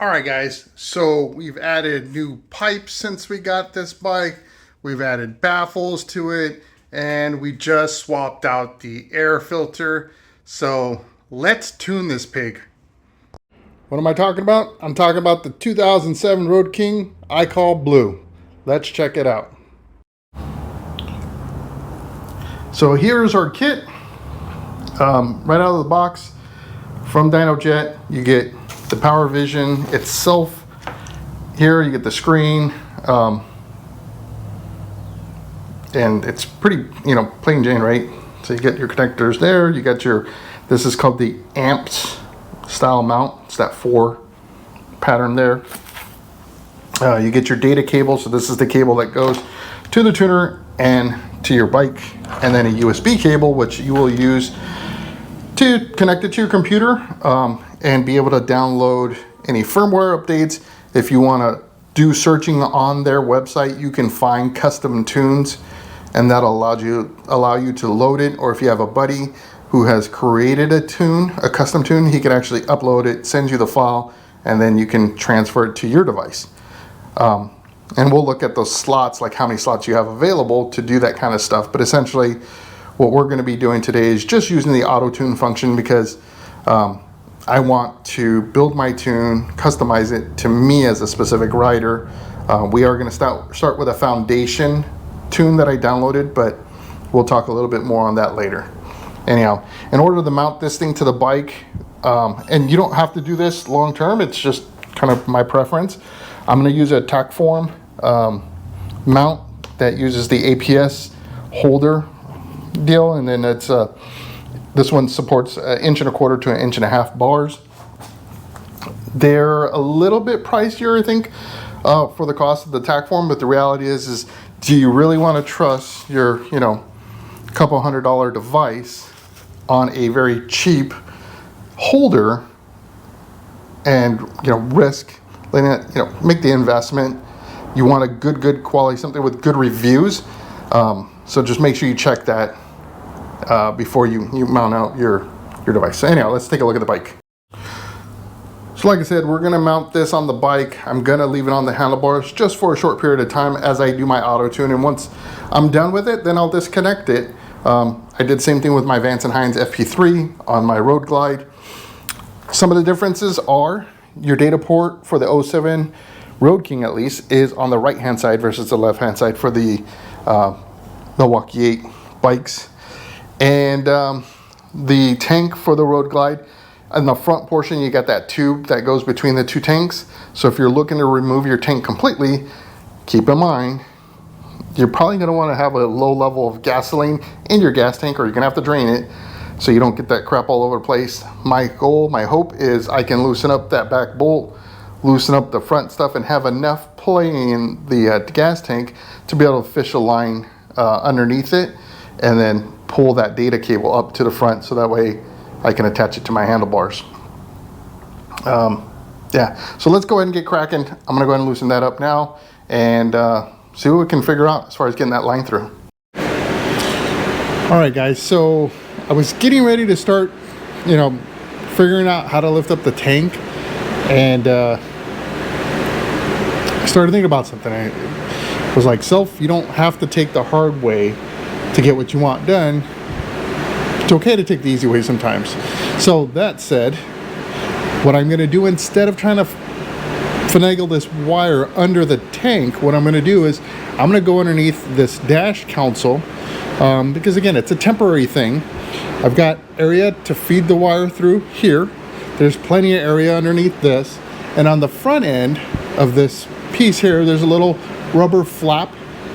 Alright guys, so we've added new pipes since we got this bike. We've added baffles to it, and we just swapped out the air filter. So let's tune this pig. What am I talking about? I'm talking about the 2007 Road King I call Blue. Let's check it out. So here's our kit. Right out of the box from Dynojet, you get the Power Vision itself. Here you get the screen, and it's pretty, plain Jane, right? So you get your connectors there. You got your, this is called the amps style mount. It's that 4 pattern there. You get your data cable. So this is the cable that goes to the tuner and to your bike, and then a USB cable, which you will use to connect it to your computer and be able to download any firmware updates. If you want to do searching on their website, you can find custom tunes, and that'll allow you to load it. Or if you have a buddy who has created a tune, a custom tune, he can actually upload it, send you the file, and then you can transfer it to your device. And we'll look at those slots, like how many slots you have available to do that kind of stuff. But essentially, what we're going to be doing today is just using the auto tune function, because I want to build my tune, customize it to me as a specific rider. We are going to start with a foundation tune that I downloaded, but we'll talk a little bit more on that later. Anyhow, in order to mount this thing to the bike, and you don't have to do this long term, it's just kind of my preference. I'm going to use a tack form mount that uses the APS holder deal, and then it's this one supports 1.25 inch to 1.5 inch bars. They're a little bit pricier, I think, for the cost of the tack form, but the reality is do you really want to trust your couple $100 device on a very cheap holder and risk letting it make the investment? You want a good quality, something with good reviews. So just make sure you check that before you mount out your device. So anyhow, let's take a look at the bike. So like I said, we're going to mount this on the bike. I'm going to leave it on the handlebars just for a short period of time as I do my auto tune, and once I'm done with it, then I'll disconnect it. I did the same thing with my Vance & Hines FP3 on my Road Glide. Some of the differences are your data port for the 07 Road King, at least, is on the right hand side versus the left hand side for the Milwaukee 8 bikes. And the tank for the Road Glide, in the front portion you got that tube that goes between the two tanks. So if you're looking to remove your tank completely, keep in mind you're probably going to want to have a low level of gasoline in your gas tank, or you're going to have to drain it so you don't get that crap all over the place. My goal, my hope is I can loosen up that back bolt, loosen up the front stuff, and have enough play in the gas tank to be able to fish a line underneath it, and then pull that data cable up to the front so that way I can attach it to my handlebars. Yeah, so let's go ahead and get cracking. I'm gonna go ahead and loosen that up now and see what we can figure out as far as getting that line through. All right guys, so I was getting ready to start, figuring out how to lift up the tank, and I started thinking about something. I was like, you don't have to take the hard way to get what you want done. It's okay to take the easy way sometimes. So that said, what I'm going to do, instead of trying to finagle this wire under the tank, what I'm going to do is I'm going to go underneath this dash console, because again, it's a temporary thing. I've got area to feed the wire through here. There's plenty of area underneath this, and on the front end of this piece here, there's a little rubber flap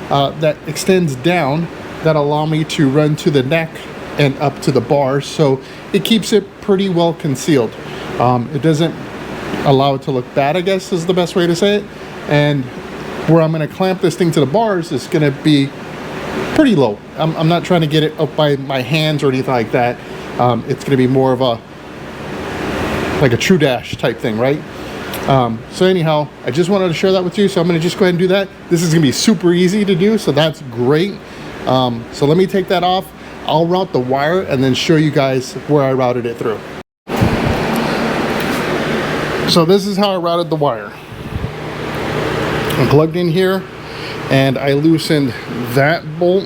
that extends down that allow me to run to the neck and up to the bars, so it keeps it pretty well concealed. It doesn't allow it to look bad, I guess is the best way to say it. And where I'm going to clamp this thing to the bars is going to be pretty low. I'm not trying to get it up by my hands or anything like that. It's going to be more of like a true dash type thing, right? So anyhow, I just wanted to share that with you, so I'm going to just go ahead and do that. This is going to be super easy to do, so that's great. So let me take that off. I'll route the wire and then show you guys where I routed it through. So this is how I routed the wire. I'm plugged in here, and I loosened that bolt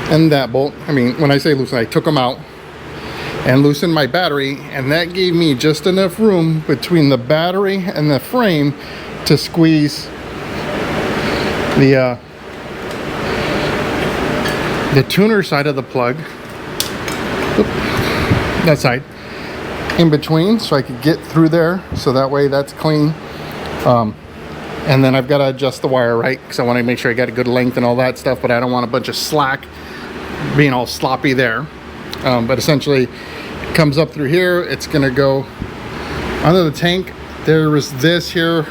and that bolt. I mean, when I say loosen, I took them out and loosened my battery, and that gave me just enough room between the battery and the frame to squeeze the tuner side of the plug, that side, in between, so I could get through there, so that way that's clean. And then I've got to adjust the wire, right, because I want to make sure I got a good length and all that stuff, but I don't want a bunch of slack being all sloppy there. But essentially it comes up through here. It's going to go under the tank. There is this here,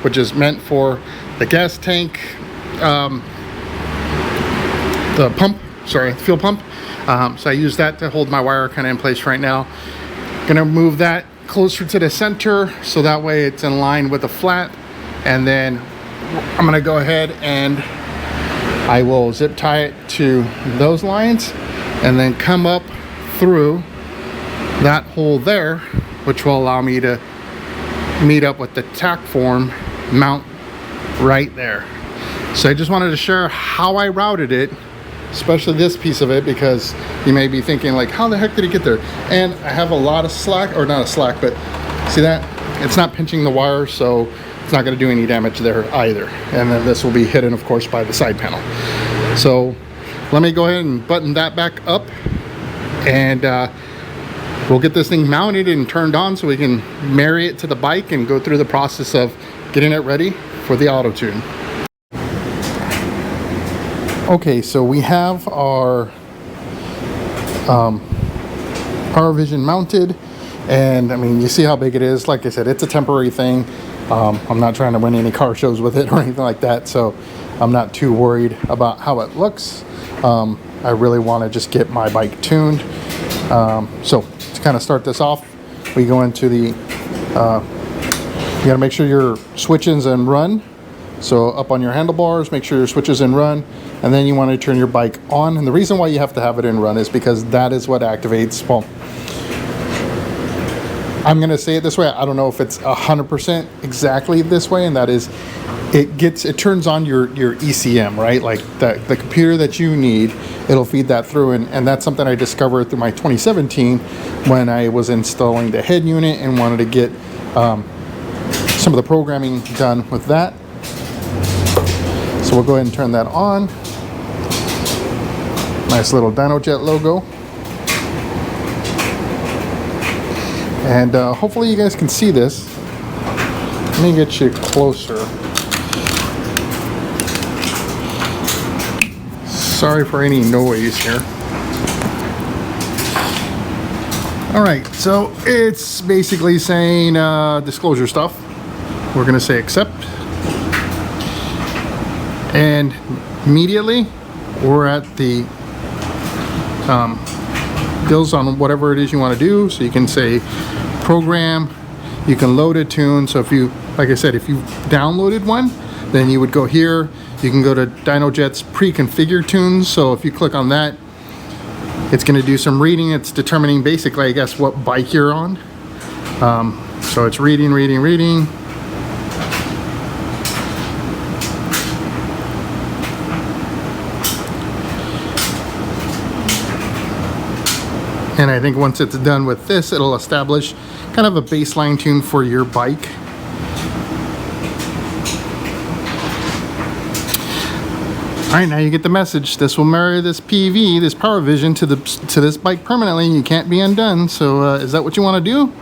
which is meant for the gas tank, the pump, sorry, fuel pump. So I use that to hold my wire kind of in place right now. Gonna move that closer to the center so that way it's in line with the flat, and then I'm gonna go ahead and I will zip tie it to those lines and then come up through that hole there, which will allow me to meet up with the tack form mount right there. So I just wanted to share how I routed it, especially this piece of it, because you may be thinking like, how the heck did it get there? And I have a lot of slack, or not a slack, but see that? It's not pinching the wire, so it's not going to do any damage there either. And then this will be hidden, of course, by the side panel. So let me go ahead and button that back up, and we'll get this thing mounted and turned on so we can marry it to the bike and go through the process of getting it ready for the auto tune. Okay, so we have our Power Vision mounted, and I mean, you see how big it is. Like I said, it's a temporary thing. I'm not trying to win any car shows with it or anything like that, so I'm not too worried about how it looks. I really want to just get my bike tuned. So to kind of start this off, we go into the, you gotta make sure your switches and run. So up on your handlebars, make sure your switches in run, and then you want to turn your bike on. And the reason why you have to have it in run is because that is what activates, well, I'm going to say it this way. I don't know if it's 100% exactly this way, and that is it turns on your ECM, right? Like the computer that you need, it'll feed that through. And that's something I discovered through my 2017 when I was installing the head unit and wanted to get some of the programming done with that. So we'll go ahead and turn that on. Nice little Dynojet logo. And hopefully you guys can see this. Let me get you closer. Sorry for any noise here. All right, so it's basically saying disclosure stuff. We're gonna say accept. And immediately we're at the deals on whatever it is you want to do. So you can say program, you can load a tune. So if you, like I said, if you downloaded one, then you would go here. You can go to Dynojet's pre-configured tunes. So if you click on that, it's going to do some reading. It's determining basically, I guess, what bike you're on. So it's reading. And I think once it's done with this, it'll establish kind of a baseline tune for your bike. All right, now you get the message. This will marry this PV, this Power Vision, to this bike permanently. You can't be undone. So is that what you want to do?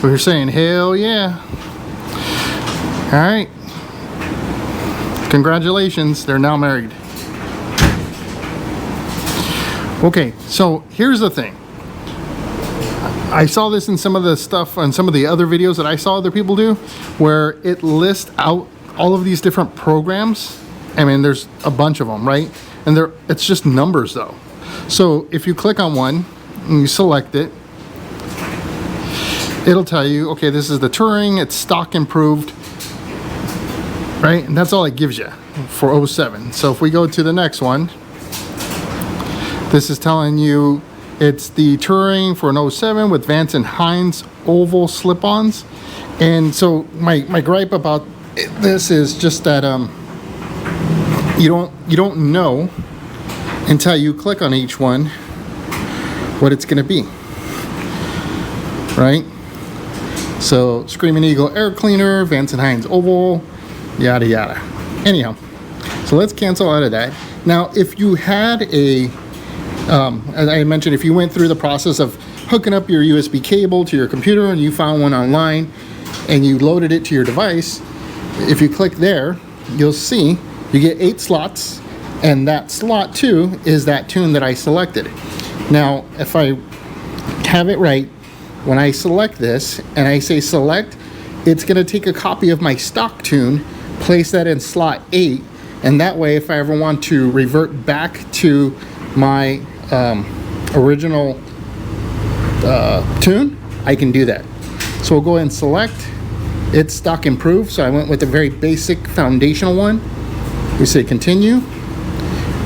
We're saying, hell yeah. All right. Congratulations, they're now married. Okay, so here's the thing. I saw this in some of the stuff and some of the other videos that I saw other people do, where it lists out all of these different programs. I mean, there's a bunch of them, right? And it's just numbers though. So if you click on one and you select it, it'll tell you, okay, this is the Touring, it's stock improved, right? And that's all it gives you for 07. So if we go to the next one, this is telling you it's the Touring for an 07 with Vance and Hines oval slip-ons. And so my gripe about this is just that you don't know until you click on each one what it's going to be, right? So Screaming Eagle air cleaner, Vance and Hines oval, yada yada. Anyhow, so let's cancel out of that. Now, if you had a, as I mentioned, if you went through the process of hooking up your USB cable to your computer and you found one online and you loaded it to your device, if you click there, you'll see you get 8 slots, and that slot 2 is that tune that I selected. Now, if I have it right, when I select this and I say select, it's going to take a copy of my stock tune, place that in slot 8, and that way if I ever want to revert back to my original tune, I can do that. So we'll go ahead and select. It's stock improved, so I went with a very basic foundational one. We say continue.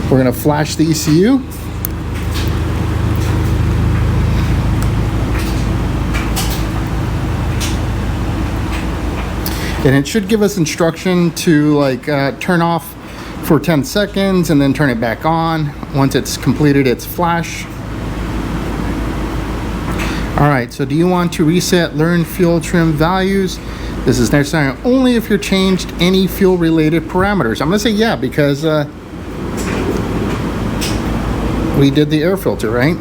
We're going to flash the ECU. And it should give us instruction to like turn off for 10 seconds and then turn it back on once it's completed its flash. Alright, so do you want to reset learn fuel trim values? This is necessary only if you're changed any fuel related parameters. I'm going to say yeah, because we did the air filter, right?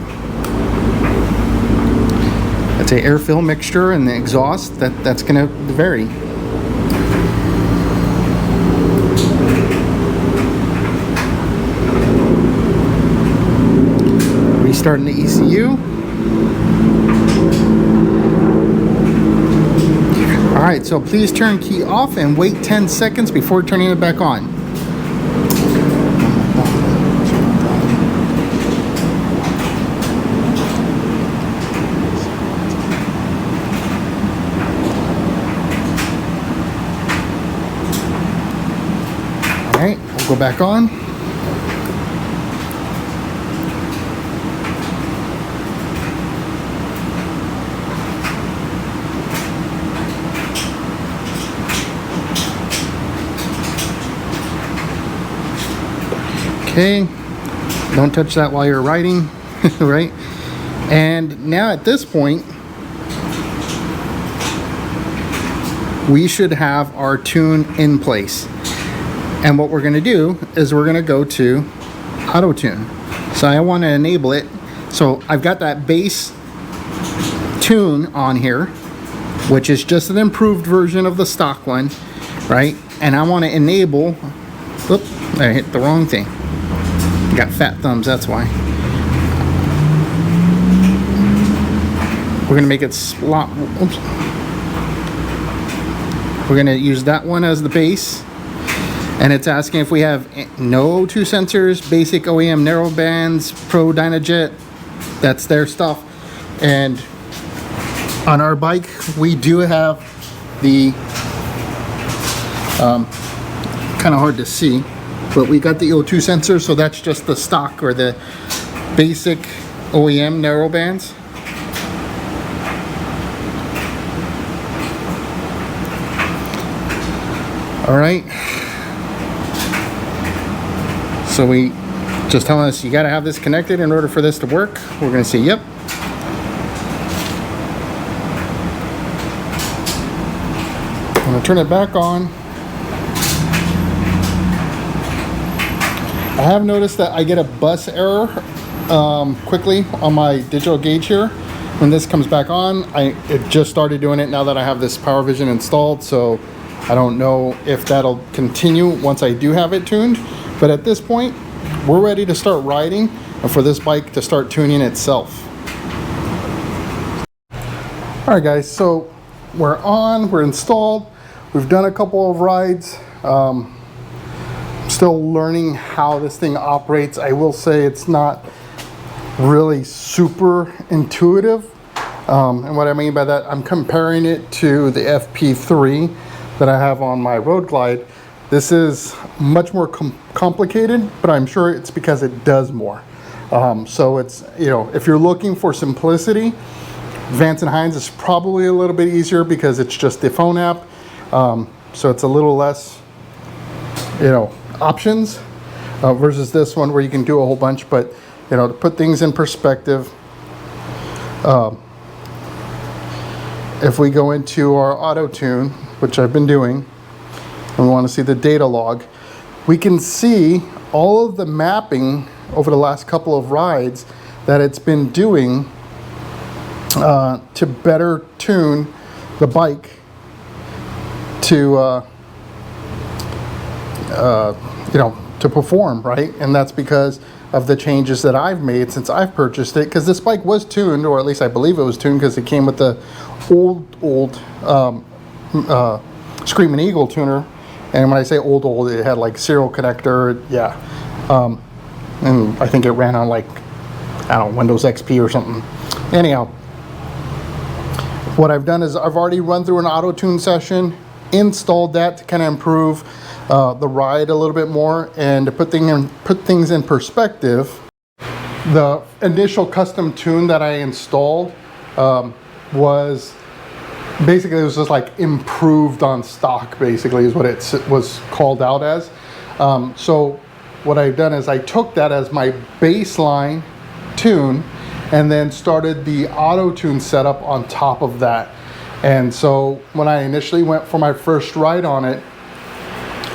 That's an air fill mixture and the exhaust, that's going to vary. Restarting the ECU. Alright, so please turn key off and wait 10 seconds before turning it back on. Alright, we'll go back on. Okay, don't touch that while you're riding, right? And now at this point, we should have our tune in place. And what we're going to do is we're going to go to auto tune. So I want to enable it. So I've got that base tune on here, which is just an improved version of the stock one, right? And I want to enable, whoop, I hit the wrong thing. Got fat thumbs, that's why. We're gonna make it slot. Oops. We're gonna use that one as the base, and it's asking if we have no 2 sensors, basic OEM narrow bands, Pro Dynojet. That's their stuff. And on our bike, we do have the kind of hard to see, but we got the O2 sensor, so that's just the stock or the basic OEM narrow bands. All right. So we just telling us you got to have this connected in order for this to work. We're going to say yep. I'm going to turn it back on. I have noticed that I get a bus error quickly on my digital gauge here. When this comes back on, it just started doing it now that I have this Power Vision installed, so I don't know if that'll continue once I do have it tuned. But at this point, we're ready to start riding and for this bike to start tuning itself. All right guys, so we're installed. We've done a couple of rides. Still learning how this thing operates. I will say it's not really super intuitive. And what I mean by that, I'm comparing it to the FP3 that I have on my Road Glide. This is much more complicated, but I'm sure it's because it does more. So it's, you know, if you're looking for simplicity, Vance and Hines is probably a little bit easier because it's just the phone app. So it's a little less, options versus this one where you can do a whole bunch. But, to put things in perspective, if we go into our auto tune, which I've been doing, and we want to see the data log, we can see all of the mapping over the last couple of rides that it's been doing to better tune the bike to to perform, right? And that's because of the changes that I've made since I've purchased it, because this bike was tuned, or at least I believe it was tuned, because it came with the old Screaming Eagle tuner. And when I say old, it had like serial connector, yeah. And I think it ran on like, I don't know, Windows XP or something. Anyhow, what I've done is I've already run through an auto tune session, installed that to kind of improve the ride a little bit more, and to put things in perspective. The initial custom tune that I installed was basically, it was just like improved on stock, basically is what it was called out as. So what I've done is I took that as my baseline tune and then started the auto tune setup on top of that. And so when I initially went for my first ride on it,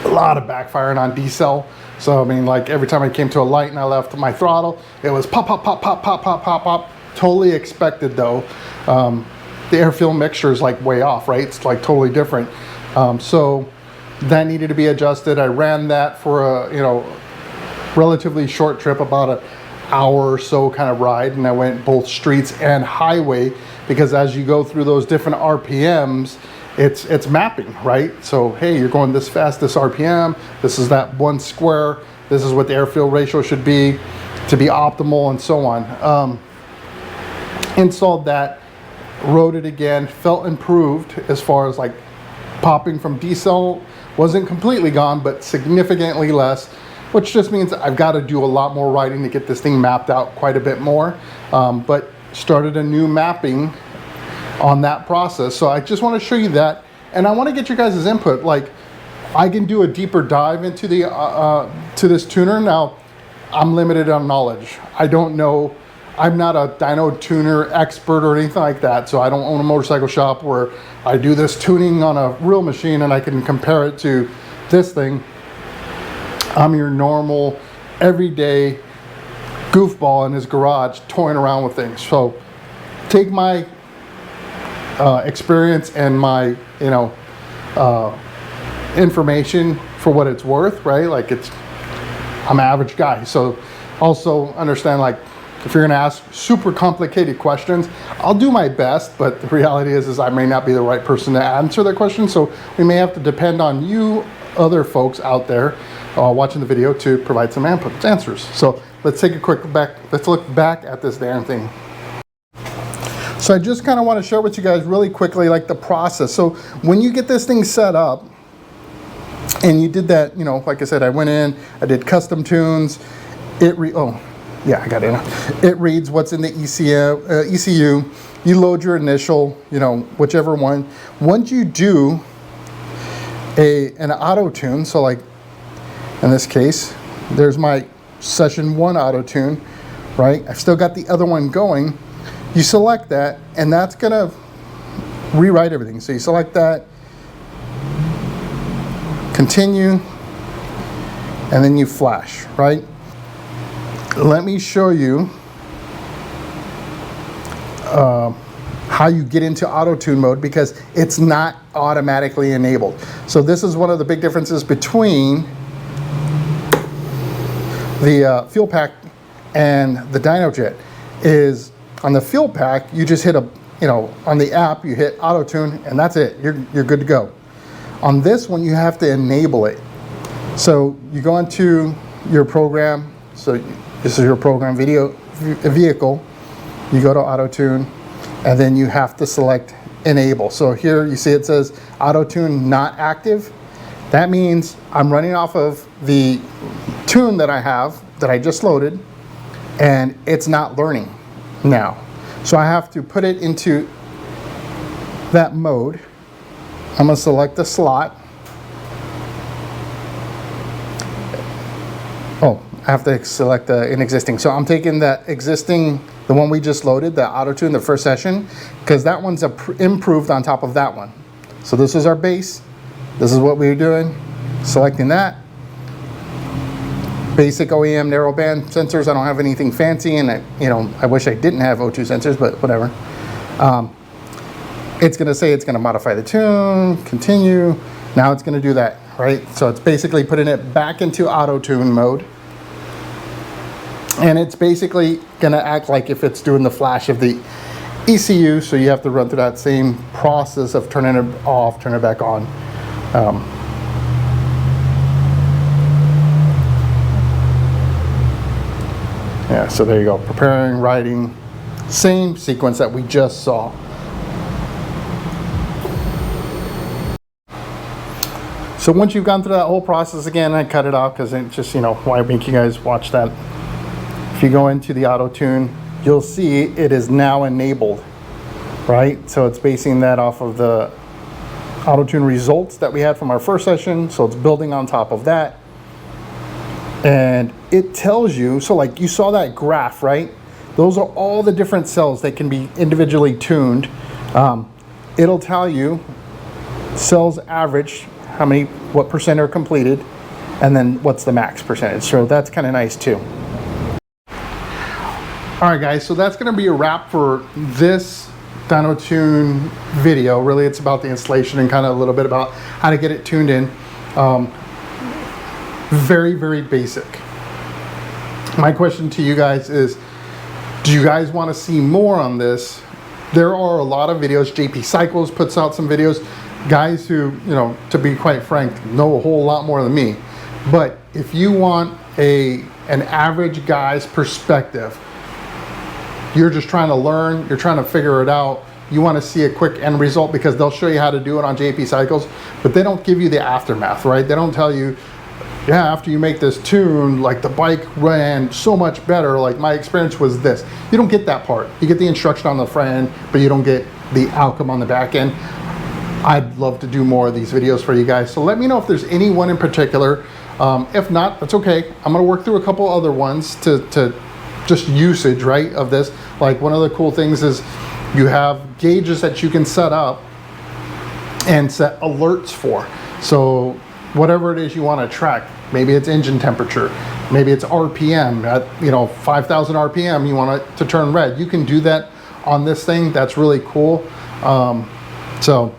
a lot of backfiring on decel. So I mean, like every time I came to a light and I left my throttle, it was pop, pop, pop, pop, pop, pop, pop, pop. Totally expected though. The air fuel mixture is like way off, right? It's like totally different. So that needed to be adjusted. I ran that for a relatively short trip, about an hour or so kind of ride, and I went both streets and highway, because as you go through those different RPMs, it's mapping, right? So hey, you're going this fast, this RPM, this is that one square, this is what the air fuel ratio should be to be optimal, and so on. Installed that, rode it again, felt improved as far as like popping from decel. Wasn't completely gone, but significantly less, which just means I've got to do a lot more riding to get this thing mapped out quite a bit more. But started a new mapping on that process. So I just want to show you that, and I want to get your guys' input. Like, I can do a deeper dive into the to this tuner. Now, I'm limited on knowledge. I don't know. I'm not a dyno tuner expert or anything like that, so I don't own a motorcycle shop where I do this tuning on a real machine and I can compare it to this thing. I'm your normal, everyday goofball in his garage toying around with things. So take my experience and my information for what it's worth, right? Like, I'm an average guy. So also understand, like, if you're gonna ask super complicated questions, I'll do my best, but the reality is I may not be the right person to answer that question. So we may have to depend on you other folks out there watching the video to provide some answers. So let's take a quick let's look back at this darn thing. So I just kind of want to share with you guys really quickly, like, the process. So when you get this thing set up and you did that, like I said, I went in, I did custom tunes. Yeah, I got it. It reads what's in the ECU. You load your initial, whichever one. Once you do an auto tune, so like in this case, there's my session 1 auto tune, right? I've still got the other one going. You select that, and that's gonna rewrite everything. So you select that, continue, and then you flash, right? Let me show you how you get into auto tune mode, because it's not automatically enabled. So this is one of the big differences between the fuel pack and the Dynojet. Is on the fuel pack, you just hit on the app, you hit auto tune, and that's it. You're good to go. On this one, you have to enable it. So you go into your program. So this is your program vehicle. You go to auto tune, and then you have to select enable. So here you see it says auto tune not active. That means I'm running off of the tune that I have, that I just loaded, and it's not learning now. So I have to put it into that mode. I'm going to select the slot. Oh, I have to select an existing. So I'm taking that existing, the one we just loaded, the auto tune, the first session, because that one's improved on top of that one. So this is our base. This is what we're doing. Selecting that. Basic OEM narrowband sensors. I don't have anything fancy, and I wish I didn't have O2 sensors, but whatever. It's going to say it's going to modify the tune, continue. Now it's going to do that, right? So it's basically putting it back into auto tune mode. And it's basically going to act like if it's doing the flash of the ECU, so you have to run through that same process of turning it off, turn it back on. Yeah, so there you go. Preparing, writing, same sequence that we just saw. So once you've gone through that whole process, again, I cut it off because it just, why make you guys watch that? If you go into the auto tune, you'll see it is now enabled, right? So it's basing that off of the auto tune results that we had from our first session. So it's building on top of that. And it tells you, so like you saw that graph, right? Those are all the different cells that can be individually tuned. It'll tell you cells average, what percent are completed, and then what's the max percentage. So that's kind of nice too. All right, guys, so that's gonna be a wrap for this dyno tune video. Really, it's about the installation and kind of a little bit about how to get it tuned in. Very, very basic. My question to you guys is, do you guys want to see more on this? There are a lot of videos. JP Cycles puts out some videos. Guys who, to be quite frank, know a whole lot more than me. But if you want an average guy's perspective, you're just trying to learn, you're trying to figure it out, you want to see a quick end result, because they'll show you how to do it on JP Cycles, but they don't give you the aftermath, right? They don't tell you, yeah, after you make this tune, like the bike ran so much better, like my experience was this. You don't get that part. You get the instruction on the front end, but you don't get the outcome on the back end. I'd love to do more of these videos for you guys. So let me know if there's any one in particular. If not, that's okay. I'm gonna work through a couple other ones to just usage, right, of this. Like one of the cool things is you have gauges that you can set up and set alerts for. So whatever it is you want to track, maybe it's engine temperature, maybe it's RPM, at 5,000 RPM, you want it to turn red. You can do that on this thing. That's really cool. So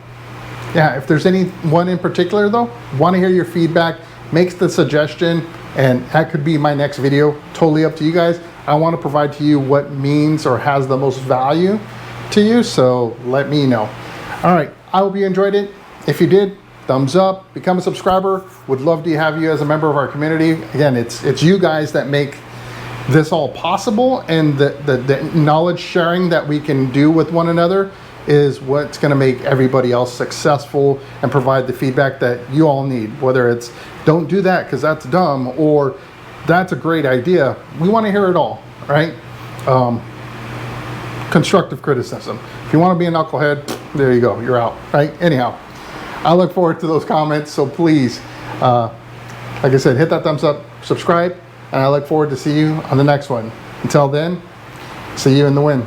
yeah, if there's any one in particular though, want to hear your feedback, makes the suggestion, and that could be my next video. Totally up to you guys. I want to provide to you what means or has the most value to you, so let me know. All right, I hope you enjoyed it. If you did, thumbs up, become a subscriber. Would love to have you as a member of our community. Again, it's you guys that make this all possible, and the knowledge sharing that we can do with one another is what's going to make everybody else successful and provide the feedback that you all need, whether it's don't do that because that's dumb, or that's a great idea. We want to hear it all, right? Constructive criticism. If you want to be a knucklehead, there you go, you're out, right? Anyhow, I look forward to those comments, so please, like I said, hit that thumbs up, subscribe, and I look forward to see you on the next one. Until then, see you in the wind.